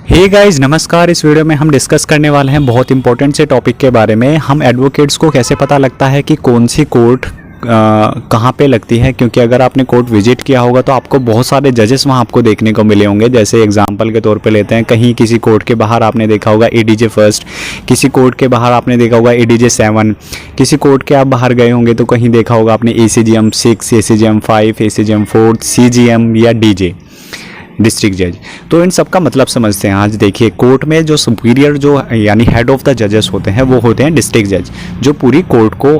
Hey guys नमस्कार। इस video में हम डिस्कस करने वाले हैं बहुत इंपॉर्टेंट से टॉपिक के बारे में। हम एडवोकेट्स को कैसे पता लगता है कि कौन सी कोर्ट कहाँ पे लगती है, क्योंकि अगर आपने कोर्ट विजिट किया होगा तो आपको बहुत सारे जजेस वहाँ आपको देखने को मिले होंगे। जैसे एग्जांपल के तौर पे लेते हैं, कहीं किसी कोर्ट के बाहर आपने देखा होगा एडीजे फर्स्ट, किसी कोर्ट के बाहर आपने देखा होगा एडीजे 7, किसी कोर्ट के आप बाहर गए होंगे तो कहीं देखा होगा आपने एसीजीएम 6, एसीजीएम 5, एसीजीएम 4, सीजीएम या डीजे डिस्ट्रिक्ट जज। तो इन सब का मतलब समझते हैं। आज देखिए, कोर्ट में जो सुपीरियर जो यानी हेड ऑफ द जजेस होते हैं वो होते हैं डिस्ट्रिक्ट जज, जो पूरी कोर्ट को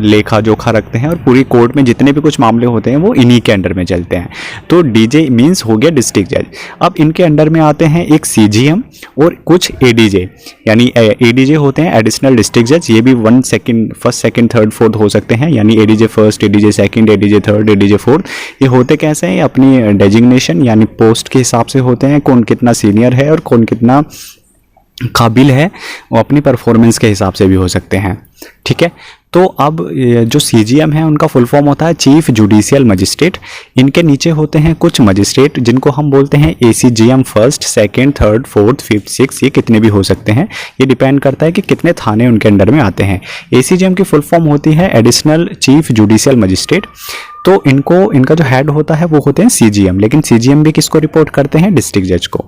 लेखा जोखा रखते हैं और पूरी कोर्ट में जितने भी कुछ मामले होते हैं वो इन्हीं के अंडर में चलते हैं। तो डीजे मीन्स हो गया डिस्ट्रिक्ट जज। अब इनके अंडर में आते हैं एक सीजीएम और कुछ एडीजे, यानी एडीजे होते हैं एडिशनल डिस्ट्रिक्ट जज। ये भी फर्स्ट सेकंड थर्ड फोर्थ हो सकते हैं, यानी ADJ first, ADJ second, ADJ third, ADJ fourth. ये होते कैसे हैं? अपनी डेजिग्नेशन यानी पोस्ट के हिसाब से होते हैं, कौन कितना सीनियर है और कौन कितना काबिल है, वो अपनी परफॉर्मेंस के हिसाब से भी हो सकते हैं। ठीक है, तो अब जो सीजीएम है उनका फुल फॉर्म होता है चीफ जुडिशियल मजिस्ट्रेट। इनके नीचे होते हैं कुछ मजिस्ट्रेट जिनको हम बोलते हैं ACGM first, second, third, fourth, fifth, six. ये कितने भी हो सकते हैं, ये डिपेंड करता है कि कितने थाने उनके अंडर में आते हैं। एसीजीएम की फुल फॉर्म होती है एडिशनल चीफ जुडिशियल मजिस्ट्रेट। तो इनका जो हेड होता है वो होते हैं सीजीएम, लेकिन सीजीएम भी किसको रिपोर्ट करते हैं? डिस्ट्रिक्ट जज को।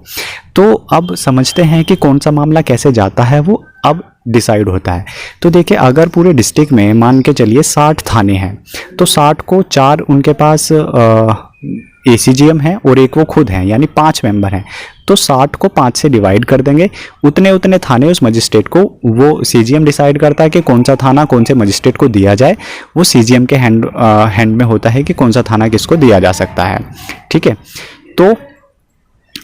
तो अब समझते हैं कि कौन सा मामला कैसे जाता है, वो अब डिसाइड होता है। तो देखिए, अगर पूरे डिस्ट्रिक्ट में मान के चलिए 60 थाने हैं, तो 60 को 4 उनके पास एसीजीएम है और एक वो खुद हैं, यानी 5 मेंबर हैं। तो 60 को 5 से डिवाइड कर देंगे। उतने थाने उस मजिस्ट्रेट को, वो सीजीएम डिसाइड करता है कि कौन सा थाना कौन से मजिस्ट्रेट को दिया जाए। वो सीजीएम के हैंड में होता है कि कौन सा थाना किसको दिया जा सकता है। ठीक है, तो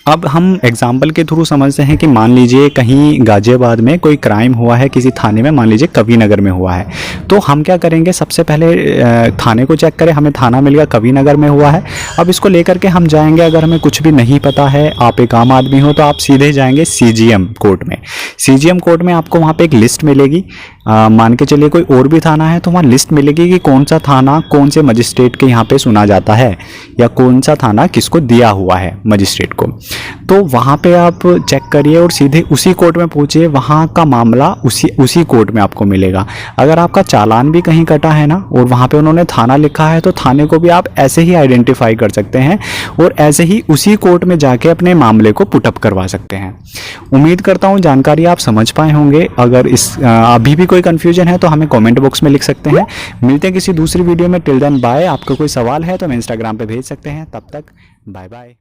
अब हम एग्जाम्पल के थ्रू समझते हैं कि मान लीजिए कहीं गाजियाबाद में कोई क्राइम हुआ है किसी थाने में, मान लीजिए कविनगर में हुआ है। तो हम क्या करेंगे, सबसे पहले थाने को चेक करें। हमें थाना मिल गया कविनगर में हुआ है। अब इसको लेकर के हम जाएंगे, अगर हमें कुछ भी नहीं पता है, आप एक आम आदमी हो, तो आप सीधे जाएंगे सीजीएम कोर्ट में। सीजीएम कोर्ट में आपको वहाँ पे एक लिस्ट मिलेगी। मान के चलिए कोई और भी थाना है तो वहाँ लिस्ट मिलेगी कि कौन सा थाना कौन से मजिस्ट्रेट के यहाँ पे सुना जाता है, या कौन सा थाना किसको दिया हुआ है मजिस्ट्रेट को। तो वहाँ पे आप चेक करिए और सीधे उसी कोर्ट में पहुँचिए। वहाँ का मामला उसी कोर्ट में आपको मिलेगा। अगर आपका चालान भी कहीं कटा है ना और वहाँ पे उन्होंने थाना लिखा है, तो थाने को भी आप ऐसे ही आइडेंटिफाई कर सकते हैं और ऐसे ही उसी कोर्ट में जाके अपने मामले को पुटअप करवा सकते हैं। उम्मीद करता हूँ जानकारी आप समझ पाए होंगे। अगर अभी भी कोई कन्फ्यूजन है तो हमें कॉमेंट बॉक्स में लिख सकते हैं। मिलते हैं किसी दूसरी वीडियो में। Till then bye. आपका कोई सवाल है तो हमें इंस्टाग्राम पे भेज सकते हैं। तब तक बाय बाय।